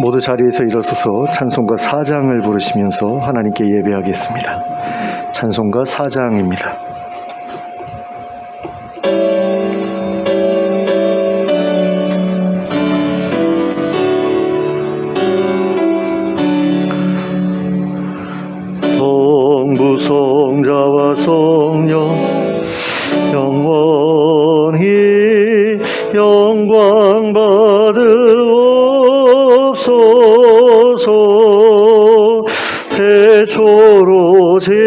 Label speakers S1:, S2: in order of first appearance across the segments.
S1: 모두 자리에서 일어서서 찬송가 4장을 부르시면서 하나님께 예배하겠습니다. 찬송가 4장입니다. 성부 성자와 성령 영원히 영광 받으옵소서. 태초로 지금까지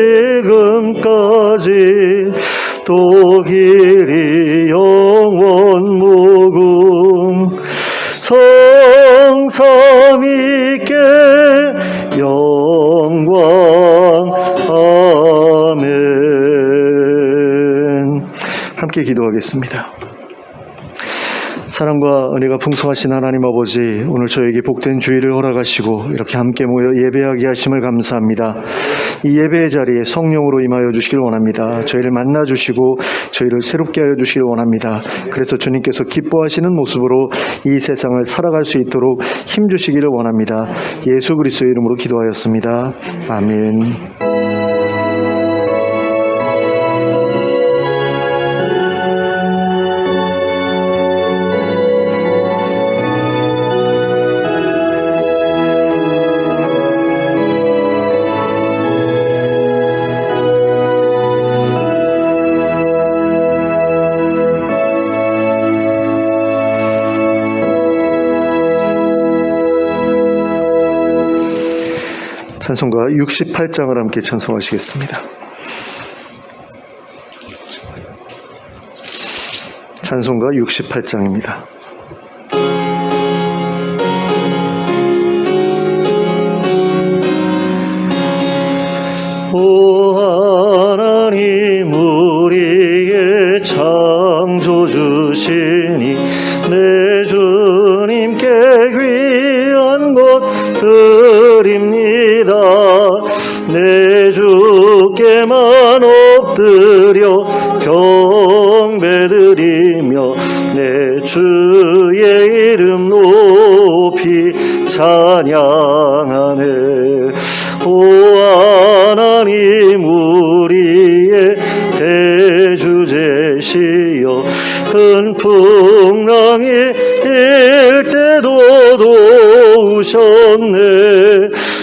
S1: 또 길이 영원 무궁 성삼위께 영광. 아멘. 함께 기도하겠습니다. 사랑과 은혜가 풍성하신 하나님 아버지, 오늘 저에게 복된 주일을 허락하시고 이렇게 함께 모여 예배하게 하심을 감사합니다. 이 예배의 자리에 성령으로 임하여 주시길 원합니다. 저희를 만나 주시고 저희를 새롭게 하여 주시길 원합니다. 그래서 주님께서 기뻐하시는 모습으로 이 세상을 살아갈 수 있도록 힘 주시기를 원합니다. 예수 그리스도의 이름으로 기도하였습니다. 아멘. 찬송가 68장을 함께 찬송하시겠습니다. 찬송가 68장입니다. 오 하나님, 우리의 창조주시니 내 주님께 귀한 것 드립니다. 내 주께만 엎드려 경배드리며 내 주의 이름 높이 찬양하네. 오 하나님, 우리의 대주제시여 큰 풍랑이 일 때도 도우셨네.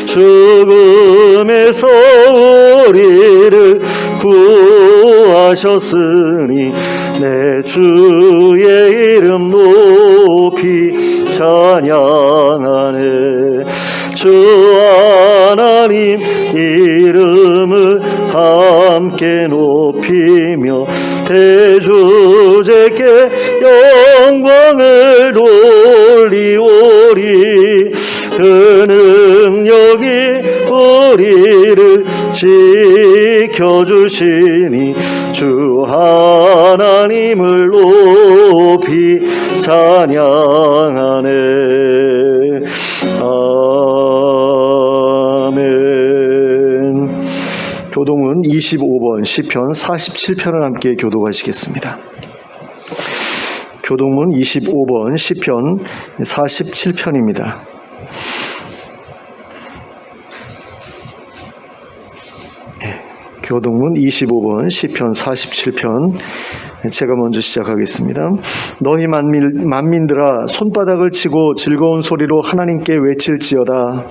S1: 죽음에서 우리를 구하셨으니 내 주의 이름 높이 찬양하네. 주 하나님 이름을 함께 높이며 대주제께 영광을 돌리오리. 그 능력이 우리를 지켜주시니 주 하나님을 높이 찬양하네. 아멘. 교동은 25번 시편 47편을 함께 교독하시겠습니다. 교동문 25번 시편 47편입니다. 교동문 25번 시편 47편 제가 먼저 시작하겠습니다. 너희 만민들아 손바닥을 치고 즐거운 소리로 하나님께 외칠지어다.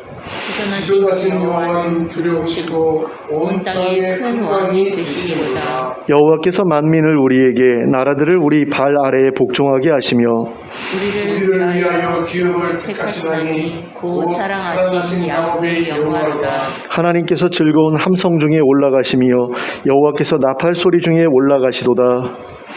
S2: 지존하신 여호와는 두려우시고 온 땅의 큰 왕이 되시리로다.
S1: 여호와께서 만민을 우리에게 나라들을 우리 발 아래에 복종하게 하시며
S2: 우리를 위하여 기업을 택하시다니 곧 사랑하신 야곱의 여호와로다.
S1: 하나님께서 즐거운 함성 중에 올라가시며 여호와께서 나팔 소리 중에 올라가시도다.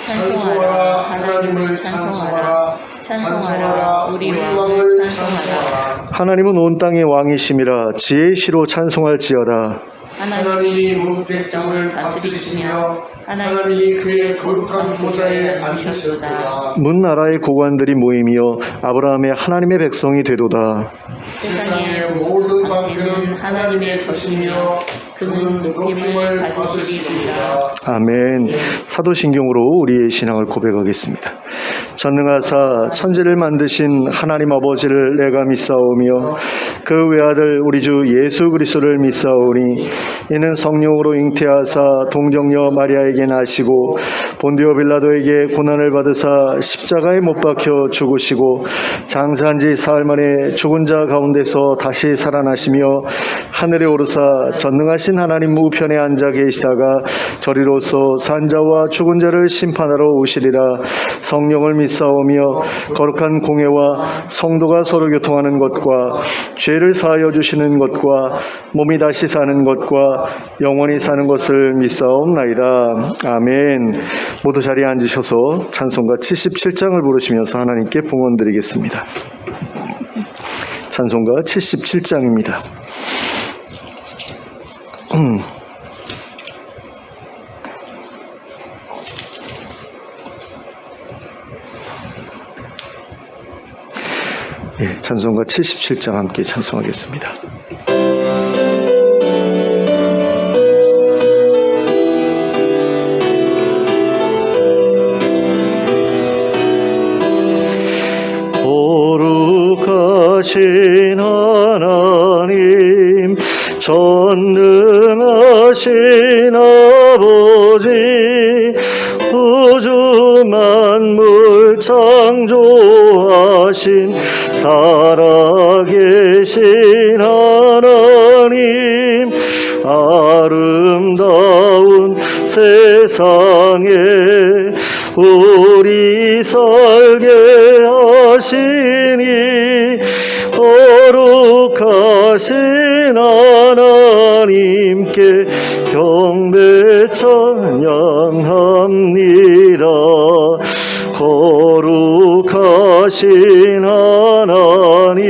S2: 찬송하라, 하나님을 찬송하라. 찬송하라, 우리 왕을 찬송하라.
S1: 하나님은 온 땅의 왕이심이라 지혜의 시로 찬송할지어다.
S2: 하나님이 온 백성을 다스리시며 하나님이 그의 거룩한 보좌에 앉으셨도다.
S1: 문 나라의 고관들이 모이며 아브라함의 하나님의 백성이 되도다.
S2: 세상의 모든 방편은 하나님의 것이며 그는 높임을 받으시리로다.
S1: 아멘. 사도신경으로 우리의 신앙을 고백하겠습니다. 전능하사 천지를 만드신 하나님 아버지를 내가 믿사오며 그 외아들 우리 주 예수 그리스도를 믿사오니 이는 성령으로 잉태하사 동정녀 마리아에게 나시고 본디오 빌라도에게 고난을 받으사 십자가에 못 박혀 죽으시고 장사한 지 사흘 만에 죽은 자 가운데서 다시 살아나시며 하늘에 오르사 전능하신 하나님 우편에 앉아 계시다가 저리로서 산자와 죽은 자를 심판하러 오시리라. 성령을 믿사오며 거룩한 공회와 성도가 서로 교통하는 것과 죄를 사하여 주시는 것과 몸이 다시 사는 것과 영원히 사는 것을 믿사옵나이다. 아멘. 모두 자리에 앉으셔서 찬송가 77장을 부르시면서 하나님께 봉헌드리겠습니다. 찬송가 77장입니다. 찬송가 77장 함께 찬송하겠습니다. 거룩하신 하나님, 전능하신 아버지, 우주 만물 창조하신 살아계신 하나님, 아름다운 세상에 우리 살게 하시니 거룩하신 하나님께 경배 찬양합니다. 거룩하신 하나님,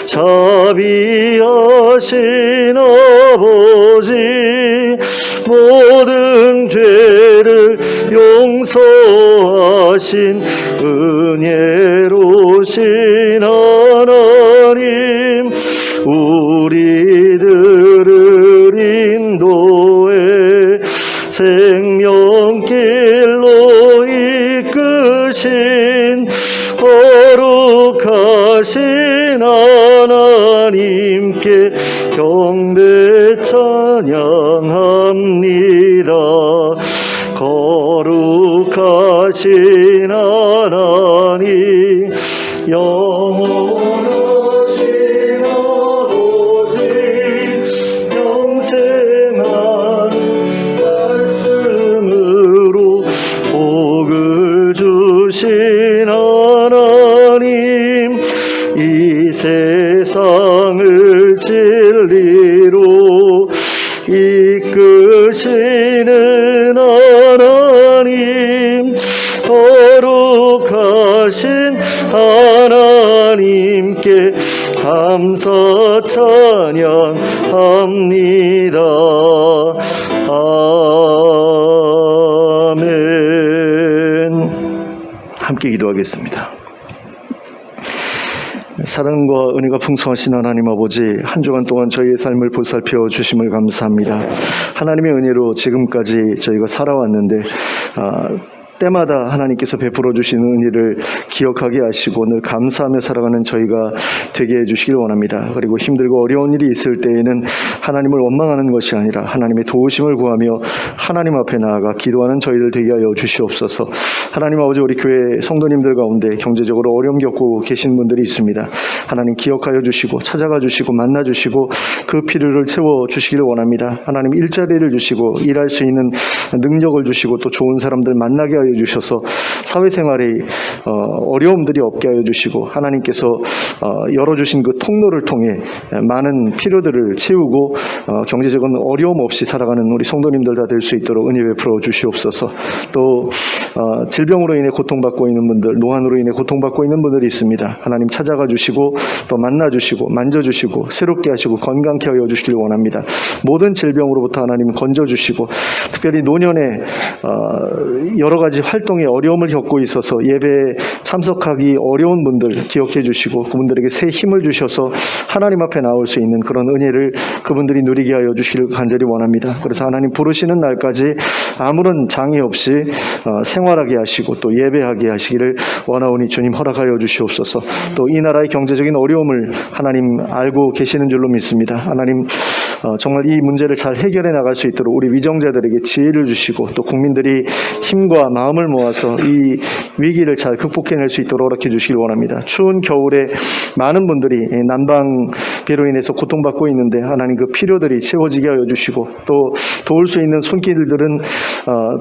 S1: 자비하신 아버지, 모든 죄를 용서하신 은혜로우신 하나님, 우리들을 인도해 생명길로 이끄신 거룩하신 하나님께 경배 찬양합니다. 거룩하신 하나님, 영원하신 아버지, 영생하는 말씀으로 복을 주신 하나님, 이 세상을 진리로 이끄시는 하나님, 거룩하신 하나님께 감사 찬양합니다. 아멘. 함께 기도하겠습니다. 사랑과 은혜가 풍성하신 하나님 아버지, 한 주간 동안 저희의 삶을 보살펴 주심을 감사합니다. 하나님의 은혜로 지금까지 저희가 살아왔는데 때마다 하나님께서 베풀어 주시는 은혜를 기억하게 하시고 늘 감사하며 살아가는 저희가 되게 해주시길 원합니다. 그리고 힘들고 어려운 일이 있을 때에는 하나님을 원망하는 것이 아니라 하나님의 도우심을 구하며 하나님 앞에 나아가 기도하는 저희들 되게 하여 주시옵소서. 하나님 아버지, 우리 교회 성도님들 가운데 경제적으로 어려움 겪고 계신 분들이 있습니다. 하나님 기억하여 주시고 찾아가 주시고 만나 주시고 그 필요를 채워 주시기를 원합니다. 하나님 일자리를 주시고 일할 수 있는 능력을 주시고 또 좋은 사람들 만나게 하여 주셔서 사회생활에 어려움들이 없게 하여 주시고 하나님께서 열어주신 그 통로를 통해 많은 필요들을 채우고 경제적인 어려움 없이 살아가는 우리 성도님들 다 될 수 있도록 은혜 베풀어 주시옵소서. 또 질병으로 인해 고통받고 있는 분들, 노안으로 인해 고통받고 있는 분들이 있습니다. 하나님 찾아가 주시고 또 만나 주시고 만져 주시고 새롭게 하시고 건강케 하여 주시길 원합니다. 모든 질병으로부터 하나님 건져 주시고 특별히 노년에 여러 가지 활동에 어려움을 겪고 있어서 예배에 참석하기 어려운 분들 기억해 주시고 그분들에게 새 힘을 주셔서 하나님 앞에 나올 수 있는 그런 은혜를 그분들이 누리게 하여 주시길 간절히 원합니다. 그래서 하나님 부르시는 날까지 아무런 장애 없이 생활하게 하시고 또 예배하게 하시기를 원하오니 주님 허락하여 주시옵소서. 또 이 나라의 경제적인 어려움을 하나님 알고 계시는 줄로 믿습니다. 하나님 정말 이 문제를 잘 해결해 나갈 수 있도록 우리 위정자들에게 지혜를 주시고 또 국민들이 힘과 마음을 모아서 이 위기를 잘 극복해낼 수 있도록 허락해 주시길 원합니다. 추운 겨울에 많은 분들이 난방비로 인해서 고통받고 있는데 하나님 그 필요들이 채워지게 하여 주시고 또 도울 수 있는 손길들은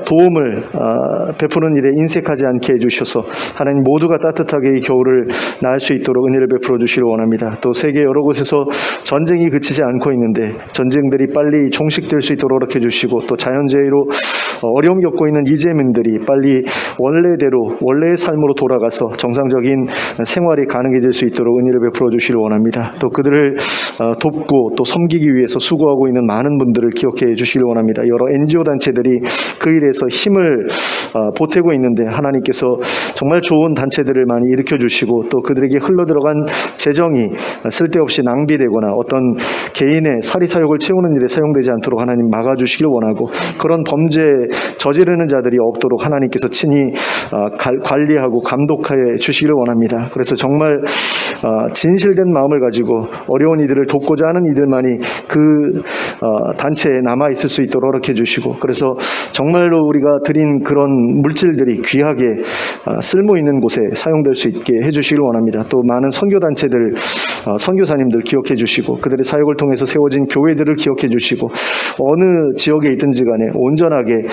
S1: 도움을 베푸는 일에 인색하지 않게 해주셔서 하나님 모두가 따뜻하게 이 겨울을 나을 수 있도록 은혜를 베풀어 주시길 원합니다. 또 세계 여러 곳에서 전쟁이 그치지 않고 있는데 전쟁들이 빨리 종식될 수 있도록 허락해 주시고 또 자연재해로 어려움 겪고 있는 이재민들이 빨리 원래대로 원래의 삶으로 돌아가서 정상적인 생활이 가능해질 수 있도록 은혜를 베풀어 주시길 원합니다. 또 그들을 돕고 또 섬기기 위해서 수고하고 있는 많은 분들을 기억해 주시길 원합니다. 여러 NGO 단체들이 그 일에서 힘을 보태고 있는데 하나님께서 정말 좋은 단체들을 많이 일으켜 주시고 또 그들에게 흘러들어간 재정이 쓸데없이 낭비되거나 어떤 개인의 사리사욕을 채우는 일에 사용되지 않도록 하나님 막아주시길 원하고 그런 범죄 저지르는 자들이 없도록 하나님께서 친히 관리하고 감독해 주시기를 원합니다. 그래서 정말 진실된 마음을 가지고 어려운 이들을 돕고자 하는 이들만이 그 단체에 남아있을 수 있도록 허락해 주시고 그래서 정말로 우리가 드린 그런 물질들이 귀하게 쓸모있는 곳에 사용될 수 있게 해주시길 원합니다. 또 많은 선교단체들 선교사님들 기억해 주시고 그들의 사역을 통해서 세워진 교회들을 기억해 주시고 어느 지역에 있든지 간에 온전하게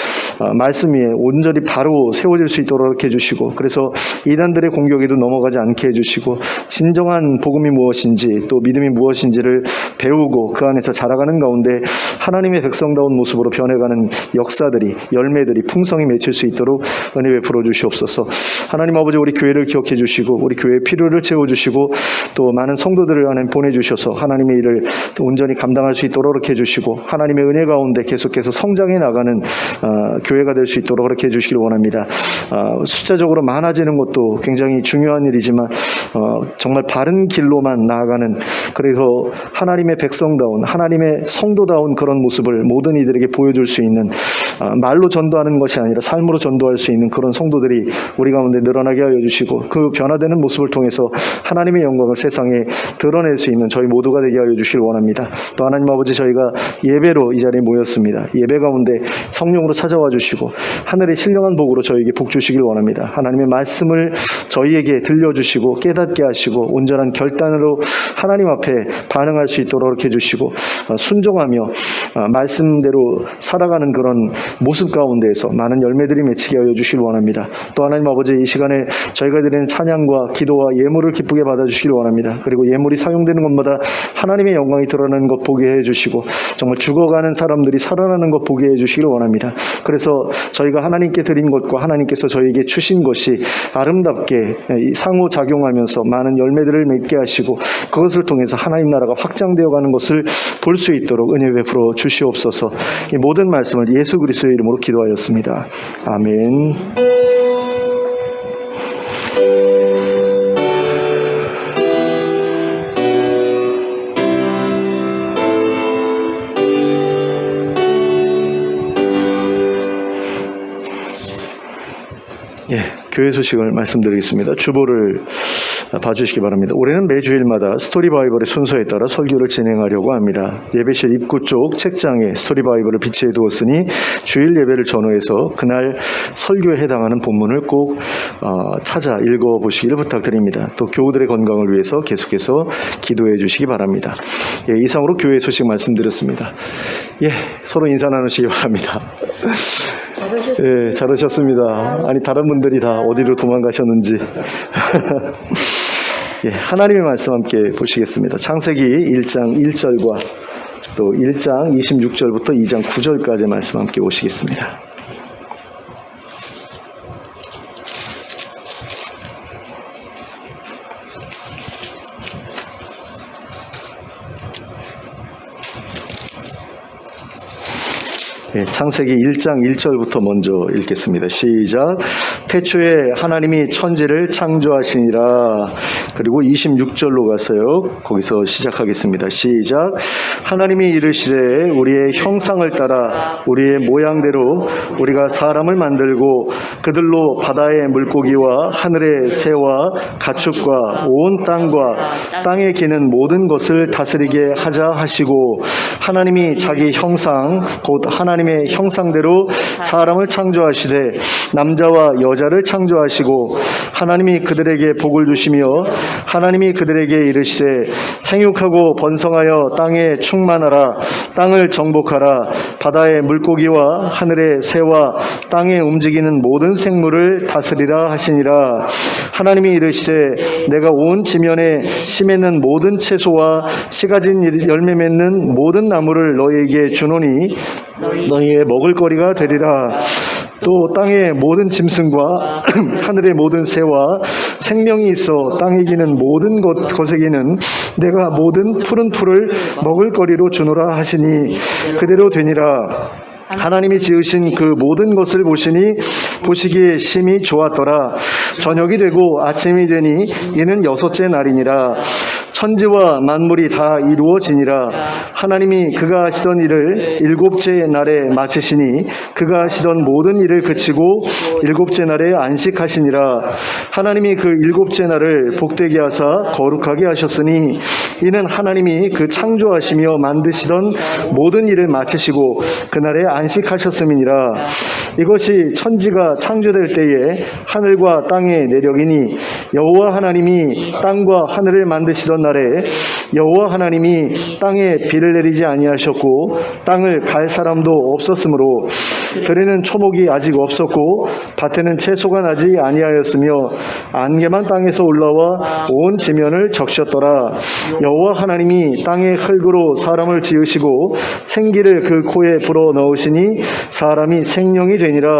S1: 말씀 위에 온전히 바로 세워질 수 있도록 해주시고 그래서 이단들의 공격에도 넘어가지 않게 해주시고 진정한 복음이 무엇인지 또 믿음이 무엇인지를 배우고 그 안에서 자라가는 가운데 하나님의 백성다운 모습으로 변해가는 역사들이 열매들이 풍성히 맺힐 수 있도록 은혜 베풀어 주시옵소서. 하나님 아버지 우리 교회를 기억해 주시고 우리 교회의 필요를 채워주시고 또 많은 성도들을 하나님 보내주셔서 하나님의 일을 온전히 감당할 수 있도록 해주시고 하나님의 은혜 가운데 계속해서 성장해 나가는 교회가 될 수 있도록 그렇게 해주시길 원합니다. 숫자적으로 많아지는 것도 굉장히 중요한 일이지만 정말 바른 길로만 나아가는 그래서 하나님의 백성다운 하나님의 성도다운 그런 모습을 모든 이들에게 보여줄 수 있는 말로 전도하는 것이 아니라 삶으로 전도할 수 있는 그런 성도들이 우리 가운데 늘어나게 하여 주시고 그 변화되는 모습을 통해서 하나님의 영광을 세상에 드러낼 수 있는 저희 모두가 되게 하여 주시길 원합니다. 또 하나님 아버지 저희가 예배로 이 자리에 모였습니다. 예배 가운데 성령으로 찾아와 주시고 하늘의 신령한 복으로 저희에게 복 주시길 원합니다. 하나님의 말씀을 저희에게 들려주시고 깨닫게 하시고 온전한 결단으로 하나님 앞에 반응할 수 있도록 이렇게 해주시고 순종하며 말씀대로 살아가는 그런 모습 가운데에서 많은 열매들이 맺히게 하여 주시길 원합니다. 또 하나님 아버지 이 시간에 저희가 드리는 찬양과 기도와 예물을 기쁘게 받아주시길 원합니다. 그리고 예물이 사용되는 것마다 하나님의 영광이 드러나는 것 보게 해주시고 정말 죽어가는 사람들이 살아나는 것 보게 해주시길 원합니다. 그래서 저희가 하나님께 드린 것과 하나님께서 저희에게 주신 것이 아름답게 상호작용하면서 많은 열매들을 맺게 하시고 그것을 통해서 하나님 나라가 확장되어 가는 것을 볼 수 있도록 은혜 베풀어 주시옵소서. 이 모든 말씀을 예수 그리스도의 이름으로 기도하였습니다. 아멘. 교회 소식을 말씀드리겠습니다. 주보를 봐주시기 바랍니다. 올해는 매주일마다 스토리 바이블의 순서에 따라 설교를 진행하려고 합니다. 예배실 입구 쪽 책장에 스토리 바이블을 비치해 두었으니 주일 예배를 전후해서 그날 설교에 해당하는 본문을 꼭 찾아 읽어보시기를 부탁드립니다. 또 교우들의 건강을 위해서 계속해서 기도해 주시기 바랍니다. 이상으로 교회 소식 말씀드렸습니다. 서로 인사 나누시기 바랍니다. 잘 오셨습니다. 아니 다른 분들이 다 어디로 도망가셨는지. 하나님의 말씀 함께 보시겠습니다. 창세기 1장 1절과 또 1장 26절부터 2장 9절까지 말씀 함께 보시겠습니다. 창세기 1장 1절부터 먼저 읽겠습니다. 시작. 태초에 하나님이 천지를 창조하시니라. 그리고 26절로 갔어요. 거기서 시작하겠습니다. 시작. 하나님이 이르시되 우리의 형상을 따라 우리의 모양대로 우리가 사람을 만들고 그들로 바다의 물고기와 하늘의 새와 가축과 온 땅과 땅에 기는 모든 것을 다스리게 하자 하시고, 하나님이 자기 형상 곧 하나님의 형상대로 사람을 창조하시되 남자와 여자를 창조하시고, 하나님이 그들에게 복을 주시며 하나님이 그들에게 이르시되 생육하고 번성하여 땅에 충만하라. 땅을 정복하라. 바다의 물고기와 하늘의 새와 땅에 움직이는 모든 생물을 다스리라 하시니라. 하나님이 이르시되 내가 온 지면에 씨 맺는 모든 채소와 씨 가진 열매 맺는 모든 나무를 너희에게 주노니 너희의 먹을거리가 되리라. 또 땅의 모든 짐승과 하늘의 모든 새와 생명이 있어 땅에 기는 모든 것에게는 내가 모든 푸른 풀을 먹을거리로 주노라 하시니 그대로 되니라. 하나님이 지으신 그 모든 것을 보시니 보시기에 심히 좋았더라. 저녁이 되고 아침이 되니 이는 6째 날이니라. 천지와 만물이 다 이루어지니라. 하나님이 그가 하시던 일을 7째 날에 마치시니 그가 하시던 모든 일을 그치고 7째 날에 안식하시니라. 하나님이 그 7째 날을 복되게 하사 거룩하게 하셨으니 이는 하나님이 그 창조하시며 만드시던 모든 일을 마치시고 그날에 안식하셨음이니라. 이것이 천지가 창조될 때에 하늘과 땅의 내력이니 여호와 하나님이 땅과 하늘을 만드시던 날에 여호와 하나님이 땅에 비를 내리지 아니하셨고 땅을 갈 사람도 없었으므로 들에는 초목이 아직 없었고 밭에는 채소가 나지 아니하였으며 안개만 땅에서 올라와 온 지면을 적셨더라. 여호와 하나님이 땅의 흙으로 사람을 지으시고 생기를 그 코에 불어 넣으시니 사람이 생명이 되니라.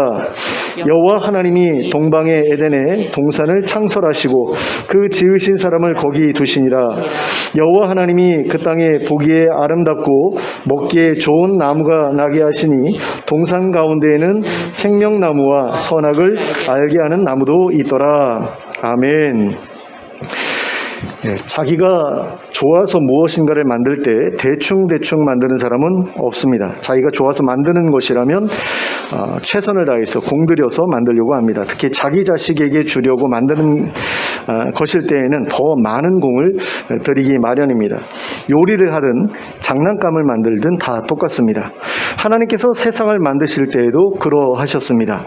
S1: 여호와 하나님이 동방의 에덴에 동산을 창설하시고 그 지으신 사람을 거기 두시니라. 여호와 하나님이 그 땅에 보기에 아름답고 먹기에 좋은 나무가 나게 하시니 동산 가운데에는 생명나무와 선악을 알게 하는 나무도 있더라. 아멘. 자기가 좋아서 무엇인가를 만들 때 대충 만드는 사람은 없습니다. 자기가 좋아서 만드는 것이라면 최선을 다해서 공들여서 만들려고 합니다. 특히 자기 자식에게 주려고 만드는 것일 때에는 더 많은 공을 들이기 마련입니다. 요리를 하든 장난감을 만들든 다 똑같습니다. 하나님께서 세상을 만드실 때에도 그러하셨습니다.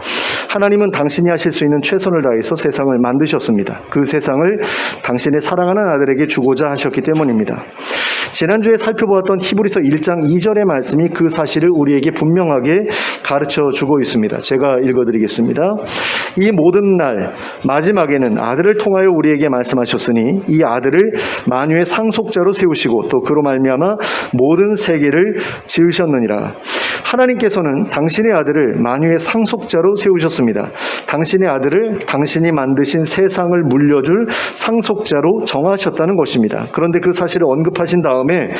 S1: 하나님은 당신이 하실 수 있는 최선을 다해서 세상을 만드셨습니다. 그 세상을 당신의 사랑하는 아들에게 주고자 하셨기 때문입니다. 지난주에 살펴보았던 히브리서 1장 2절의 말씀이 그 사실을 우리에게 분명하게 가르쳐 주고 있습니다. 제가 읽어드리겠습니다. 이 모든 날 마지막에는 아들을 통하여 우리에게 말씀하셨으니 이 아들을 만유의 상속자로 세우시고 또 그로 말미암아 모든 세계를 지으셨느니라. 하나님께서는 당신의 아들을 만유의 상속자로 세우셨습니다. 당신의 아들을 당신이 만드신 세상을 물려줄 상속자로 정하셨다는 것입니다. 그런데 그 사실을 언급하신 다음에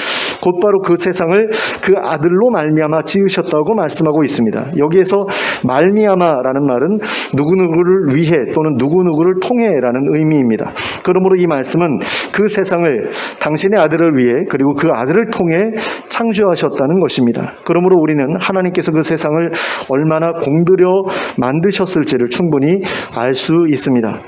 S1: 곧바로 그 세상을 그 아들로 말미암아 지으셨다고 말씀하고 있습니다. 여기에서 말미암아라는 말은 누구누구를 위해 또는 누구누구를 통해라는 의미입니다. 그러므로 이 말씀은 그 세상을 당신의 아들을 위해 그리고 그 아들을 통해 창조하셨다는 것입니다. 그러므로 우리는 하나님께서 그 세상을 얼마나 공들여 만드셨을지를 충분히 알 수 있습니다.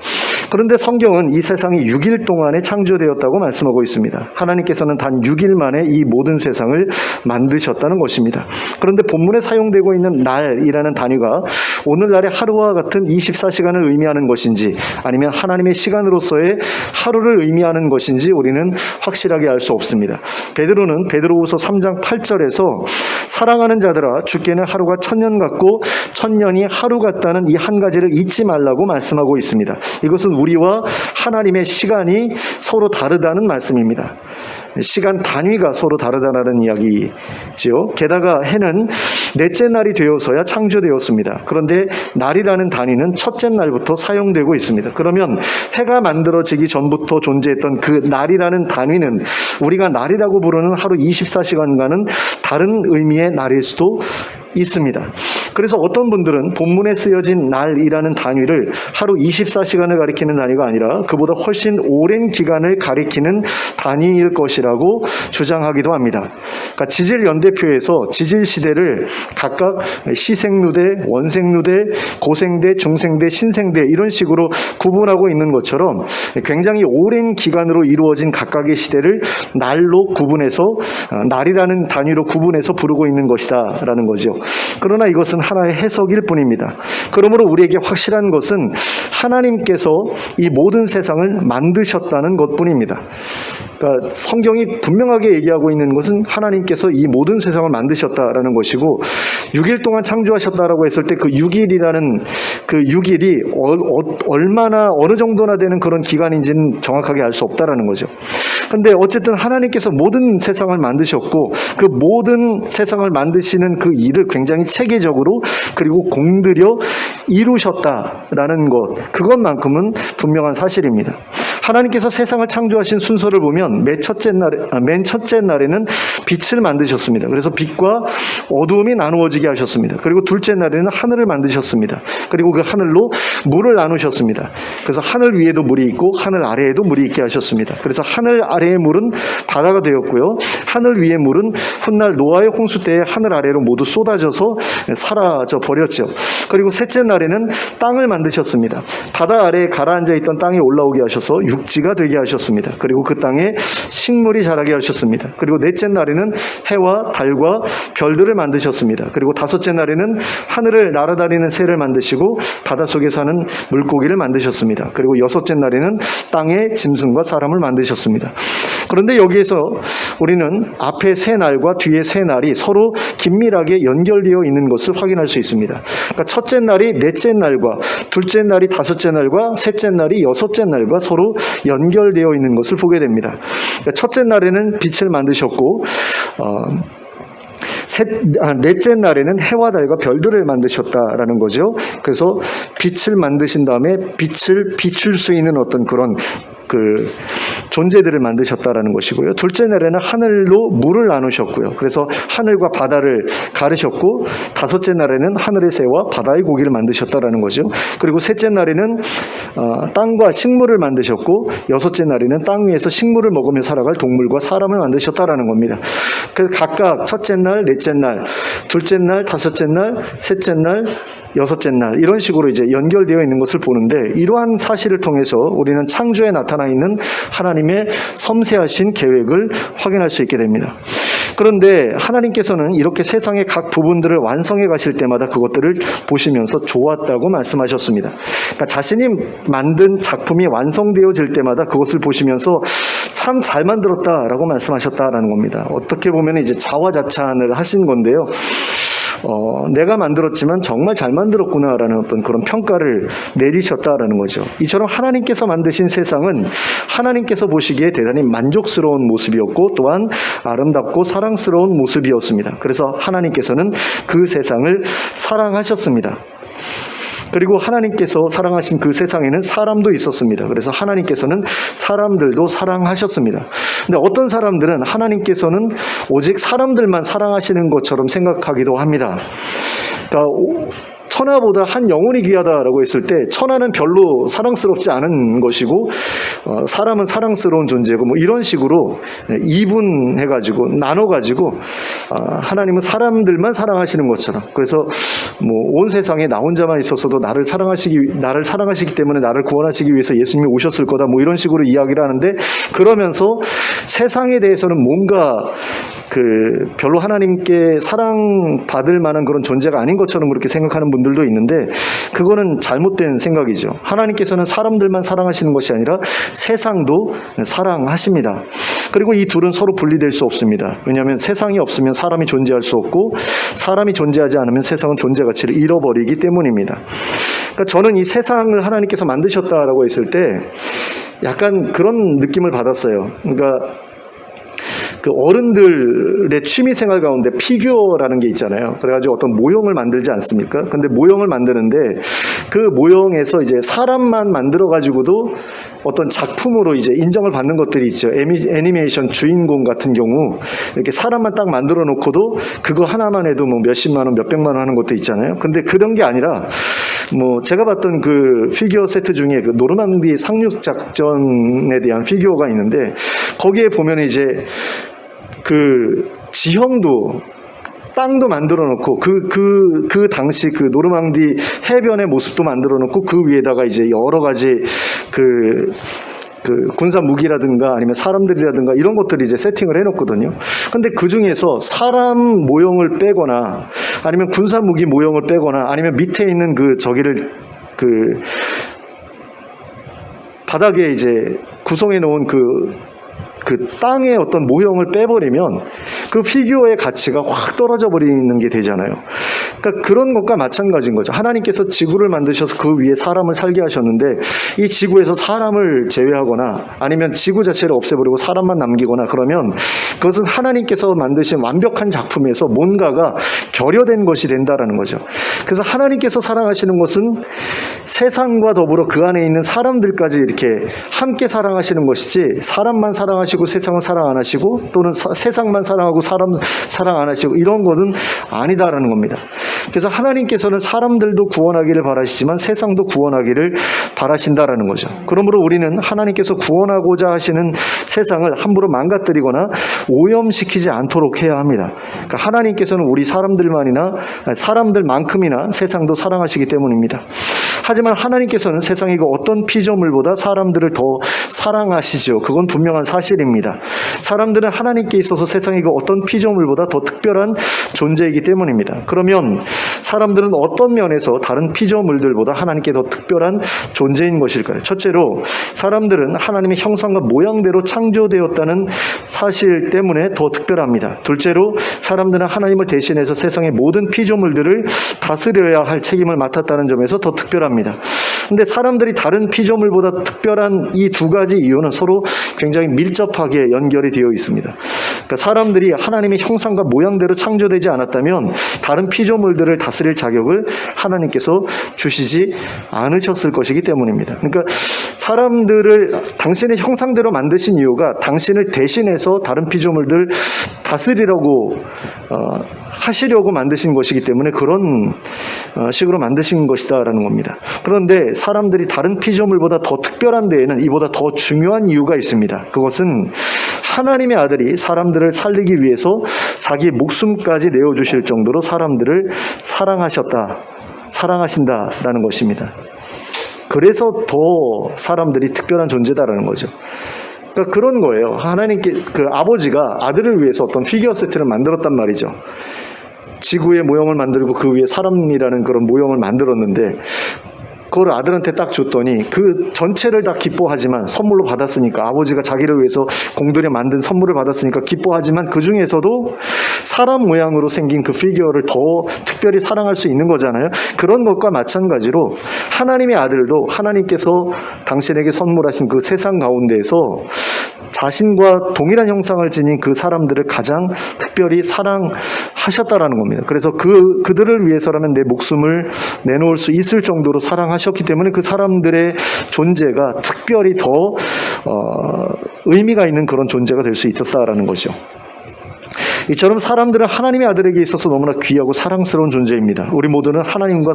S1: 그런데 성경은 이 세상이 6일 동안에 창조되었다고 말씀하고 있습니다. 하나님께서는 단 6일 만에 이 모든 세상을 만드셨다는 것입니다. 그런데 본문에 사용되고 있는 날이라는 단위가 오늘날의 하루와 같은 24시간을 의미하는 것인지 아니면 하나님의 시간으로서의 하루를 의미하는 것인지 우리는 확실하게 알 수 없습니다. 베드로는 베드로후서 3장 8절에서 사랑하는 자들아 주께는 하루가 1000년 같고 1000년이 하루 같다는 이 한 가지를 잊지 말라고 말씀하고 있습니다. 이것은 우리와 하나님의 시간이 서로 다르다는 말씀입니다. 시간 단위가 서로 다르다는 이야기죠. 게다가 해는 넷째 날이 되어서야 창조되었습니다. 그런데 날이라는 단위는 첫째 날부터 사용되고 있습니다. 그러면 해가 만들어지기 전부터 존재했던 그 날이라는 단위는 우리가 날이라고 부르는 하루 24시간과는 다른 의미의 날일 수도 있습니다. 그래서 어떤 분들은 본문에 쓰여진 날이라는 단위를 하루 24시간을 가리키는 단위가 아니라 그보다 훨씬 오랜 기간을 가리키는 단위일 것이라고 주장하기도 합니다. 그러니까 지질연대표에서 지질시대를 각각 시생누대, 원생누대, 고생대, 중생대, 신생대 이런 식으로 구분하고 있는 것처럼 굉장히 오랜 기간으로 이루어진 각각의 시대를 날로 구분해서 날이라는 단위로 구분해서 부르고 있는 것이다 라는 거죠. 그러나 이것은 하나의 해석일 뿐입니다. 그러므로 우리에게 확실한 것은 하나님께서 이 모든 세상을 만드셨다는 것뿐입니다. 그러니까 성경이 분명하게 얘기하고 있는 것은 하나님께서 이 모든 세상을 만드셨다라는 것이고 6일 동안 창조하셨다라고 했을 때 그 6일이라는 그 6일이 얼마나 어느 정도나 되는 그런 기간인지는 정확하게 알 수 없다라는 거죠. 근데 어쨌든 하나님께서 모든 세상을 만드셨고 그 모든 세상을 만드시는 그 일을 굉장히 체계적으로 그리고 공들여 이루셨다라는 것, 그것만큼은 분명한 사실입니다. 하나님께서 세상을 창조하신 순서를 보면 맨 첫째 날에는 빛을 만드셨습니다. 그래서 빛과 어두움이 나누어지게 하셨습니다. 그리고 둘째 날에는 하늘을 만드셨습니다. 그리고 그 하늘로 물을 나누셨습니다. 그래서 하늘 위에도 물이 있고 하늘 아래에도 물이 있게 하셨습니다. 그래서 하늘 아래의 물은 바다가 되었고요. 하늘 위의 물은 훗날 노아의 홍수 때에 하늘 아래로 모두 쏟아져서 사라져 버렸죠. 그리고 셋째 날에는 땅을 만드셨습니다. 바다 아래에 가라앉아 있던 땅에 올라오게 하셔서 육지가 되게 하셨습니다. 그리고 그 땅에 식물이 자라게 하셨습니다. 그리고 넷째 날에는 해와 달과 별들을 만드셨습니다. 그리고 다섯째 날에는 하늘을 날아다니는 새를 만드시고 바닷속에 사는 물고기를 만드셨습니다. 그리고 여섯째 날에는 땅의 짐승과 사람을 만드셨습니다. 그런데 여기에서 우리는 앞에 세 날과 뒤에 세 날이 서로 긴밀하게 연결되어 있는 것을 확인할 수 있습니다. 그러니까 첫째 날이 넷째 날과 둘째 날이 다섯째 날과 셋째 날이 여섯째 날과 서로 연결되어 있는 것을 보게 됩니다. 그러니까 첫째 날에는 빛을 만드셨고 넷째 날에는 해와 달과 별들을 만드셨다라는 거죠. 그래서 빛을 만드신 다음에 빛을 비출 수 있는 어떤 그런 존재들을 만드셨다라는 것이고요. 둘째 날에는 하늘로 물을 나누셨고요. 그래서 하늘과 바다를 가르셨고 다섯째 날에는 하늘의 새와 바다의 고기를 만드셨다라는 거죠. 그리고 셋째 날에는 땅과 식물을 만드셨고 여섯째 날에는 땅 위에서 식물을 먹으며 살아갈 동물과 사람을 만드셨다라는 겁니다. 그래서 각각 첫째 날, 넷째 날, 둘째 날, 다섯째 날, 셋째 날, 여섯째 날 이런 식으로 이제 연결되어 있는 것을 보는데 이러한 사실을 통해서 우리는 창조에 나타나 있는 하나님의 섬세하신 계획을 확인할 수 있게 됩니다. 그런데 하나님께서는 이렇게 세상의 각 부분들을 완성해 가실 때마다 그것들을 보시면서 좋았다고 말씀하셨습니다. 그러니까 자신이 만든 작품이 완성되어질 때마다 그것을 보시면서 참 잘 만들었다라고 말씀하셨다라는 겁니다. 어떻게 보면 이제 자화자찬을 하신 건데요. 내가 만들었지만 정말 잘 만들었구나라는 어떤 그런 평가를 내리셨다라는 거죠. 이처럼 하나님께서 만드신 세상은 하나님께서 보시기에 대단히 만족스러운 모습이었고 또한 아름답고 사랑스러운 모습이었습니다. 그래서 하나님께서는 그 세상을 사랑하셨습니다. 그리고 하나님께서 사랑하신 그 세상에는 사람도 있었습니다. 그래서 하나님께서는 사람들도 사랑하셨습니다. 근데 어떤 사람들은 하나님께서는 오직 사람들만 사랑하시는 것처럼 생각하기도 합니다. 그러니까 천하보다 한 영혼이 귀하다라고 했을 때 천하는 별로 사랑스럽지 않은 것이고 사람은 사랑스러운 존재고 뭐 이런 식으로 이분해가지고 나눠가지고 하나님은 사람들만 사랑하시는 것처럼 그래서 뭐 온 세상에 나 혼자만 있었어도 나를 사랑하시기 때문에 나를 구원하시기 위해서 예수님이 오셨을 거다 뭐 이런 식으로 이야기를 하는데 그러면서 세상에 대해서는 뭔가 별로 하나님께 사랑받을 만한 그런 존재가 아닌 것처럼 그렇게 생각하는 분들도 있는데 그거는 잘못된 생각이죠. 하나님께서는 사람들만 사랑하시는 것이 아니라 세상도 사랑하십니다. 그리고 이 둘은 서로 분리될 수 없습니다. 왜냐하면 세상이 없으면 사람이 존재할 수 없고 사람이 존재하지 않으면 세상은 존재 가치를 잃어버리기 때문입니다. 그러니까 저는 이 세상을 하나님께서 만드셨다라고 했을 때 약간 그런 느낌을 받았어요. 그러니까 그 어른들의 취미생활 가운데 피규어라는 게 있잖아요. 그래가지고 어떤 모형을 만들지 않습니까? 근데 모형을 만드는데 그 모형에서 이제 사람만 만들어 가지고도 어떤 작품으로 이제 인정을 받는 것들이 있죠. 애니메이션 주인공 같은 경우 이렇게 사람만 딱 만들어 놓고도 그거 하나만 해도 뭐 몇십만 원, 몇백만 원 하는 것도 있잖아요. 근데 그런 게 아니라 뭐 제가 봤던 그 피규어 세트 중에 그 노르망디 상륙 작전에 대한 피규어가 있는데 거기에 보면 이제 그 지형도 땅도 만들어 놓고 그 당시 그 노르망디 해변의 모습도 만들어 놓고 그 위에다가 이제 여러 가지 그 군사 무기라든가 아니면 사람들이라든가 이런 것들을 이제 세팅을 해놓거든요. 근데 그 중에서 사람 모형을 빼거나 아니면 군사 무기 모형을 빼거나 아니면 밑에 있는 그 저기를 그 바닥에 이제 구성해 놓은 그 땅의 어떤 모형을 빼버리면 그 피규어의 가치가 확 떨어져 버리는 게 되잖아요. 그러니까 그런 것과 마찬가지인 거죠. 하나님께서 지구를 만드셔서 그 위에 사람을 살게 하셨는데 이 지구에서 사람을 제외하거나 아니면 지구 자체를 없애버리고 사람만 남기거나 그러면 그것은 하나님께서 만드신 완벽한 작품에서 뭔가가 결여된 것이 된다라는 거죠. 그래서 하나님께서 사랑하시는 것은 세상과 더불어 그 안에 있는 사람들까지 이렇게 함께 사랑하시는 것이지 사람만 사랑하시고 세상은 사랑 안 하시고 또는 세상만 사랑하고 사람 사랑 안 하시고 이런 것은 아니다라는 겁니다. 그래서 하나님께서는 사람들도 구원하기를 바라시지만 세상도 구원하기를 바라신다라는 거죠. 그러므로 우리는 하나님께서 구원하고자 하시는 세상을 함부로 망가뜨리거나 오염시키지 않도록 해야 합니다. 그러니까 하나님께서는 우리 사람들만큼이나 세상도 사랑하시기 때문입니다. 하지만 하나님께서는 세상의 그 어떤 피조물보다 사람들을 더 사랑하시죠. 그건 분명한 사실입니다. 사람들은 하나님께 있어서 세상의 그 어떤 피조물보다 더 특별한 존재이기 때문입니다. 그러면 사람들은 어떤 면에서 다른 피조물들보다 하나님께 더 특별한 존재인 것일까요? 첫째로 사람들은 하나님의 형상과 모양대로 창조되었다는 사실 때문에 더 특별합니다. 둘째로 사람들은 하나님을 대신해서 세상의 모든 피조물들을 다스려야 할 책임을 맡았다는 점에서 더 특별합니다. 근데 사람들이 다른 피조물보다 특별한 이 두 가지 이유는 서로 굉장히 밀접하게 연결이 되어 있습니다. 그러니까 사람들이 하나님의 형상과 모양대로 창조되지 않았다면 다른 피조물들을 다스릴 자격을 하나님께서 주시지 않으셨을 것이기 때문입니다. 그러니까 사람들을 당신의 형상대로 만드신 이유가 당신을 대신해서 다른 피조물들 다스리려고 하시려고 만드신 것이기 때문에 그런 식으로 만드신 것이다라는 겁니다. 그런데 사람들이 다른 피조물보다 더 특별한 데에는 이보다 더 중요한 이유가 있습니다. 그것은 하나님의 아들이 사람들을 살리기 위해서 자기 목숨까지 내어주실 정도로 사람들을 사랑하신다라는 것입니다. 그래서 더 사람들이 특별한 존재다라는 거죠. 그러니까 그런 거예요. 하나님께 그 아버지가 아들을 위해서 어떤 피규어 세트를 만들었단 말이죠. 지구의 모형을 만들고 그 위에 사람이라는 그런 모형을 만들었는데 그걸 아들한테 딱 줬더니 그 전체를 다 기뻐하지만 선물로 받았으니까 아버지가 자기를 위해서 공들여 만든 선물을 받았으니까 기뻐하지만 그 중에서도 사람 모양으로 생긴 그 피규어를 더 특별히 사랑할 수 있는 거잖아요. 그런 것과 마찬가지로 하나님의 아들도 하나님께서 당신에게 선물하신 그 세상 가운데에서 자신과 동일한 형상을 지닌 그 사람들을 가장 특별히 사랑하셨다라는 겁니다. 그래서 그들을 위해서라면 내 목숨을 내놓을 수 있을 정도로 사랑하셨기 때문에 그 사람들의 존재가 특별히 더 의미가 있는 그런 존재가 될 수 있었다라는 거죠. 이처럼 사람들은 하나님의 아들에게 있어서 너무나 귀하고 사랑스러운 존재입니다. 우리 모두는 하나님과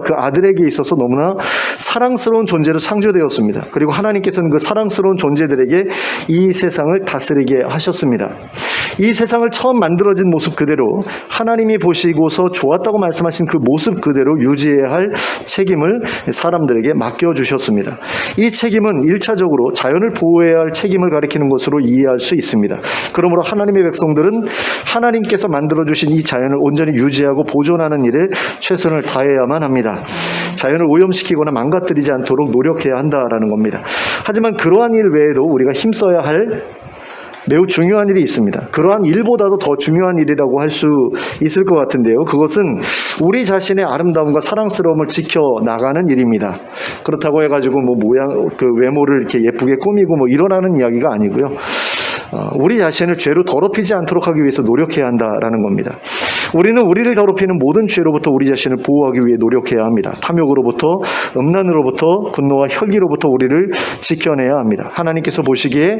S1: 그 아들에게 있어서 너무나 사랑스러운 존재로 창조되었습니다. 그리고 하나님께서는 그 사랑스러운 존재들에게 이 세상을 다스리게 하셨습니다. 이 세상을 처음 만들어진 모습 그대로 하나님이 보시고서 좋았다고 말씀하신 그 모습 그대로 유지해야 할 책임을 사람들에게 맡겨주셨습니다. 이 책임은 1차적으로 자연을 보호해야 할 책임을 가리키는 것으로 이해할 수 있습니다. 그러므로 하나님의 백성들은 하나님께서 만들어주신 이 자연을 온전히 유지하고 보존하는 일에 최선을 다해야만 합니다. 자연을 오염시키거나 망가뜨리지 않도록 노력해야 한다라는 겁니다. 하지만 그러한 일 외에도 우리가 힘써야 할 매우 중요한 일이 있습니다. 그러한 일보다도 더 중요한 일이라고 할 수 있을 것 같은데요. 그것은 우리 자신의 아름다움과 사랑스러움을 지켜나가는 일입니다. 그렇다고 해가지고 외모를 이렇게 예쁘게 꾸미고 일어나는 이야기가 아니고요. 우리 자신을 죄로 더럽히지 않도록 하기 위해서 노력해야 한다라는 겁니다. 우리는 우리를 더럽히는 모든 죄로부터 우리 자신을 보호하기 위해 노력해야 합니다. 탐욕으로부터, 음란으로부터, 분노와 혈기로부터 우리를 지켜내야 합니다. 하나님께서 보시기에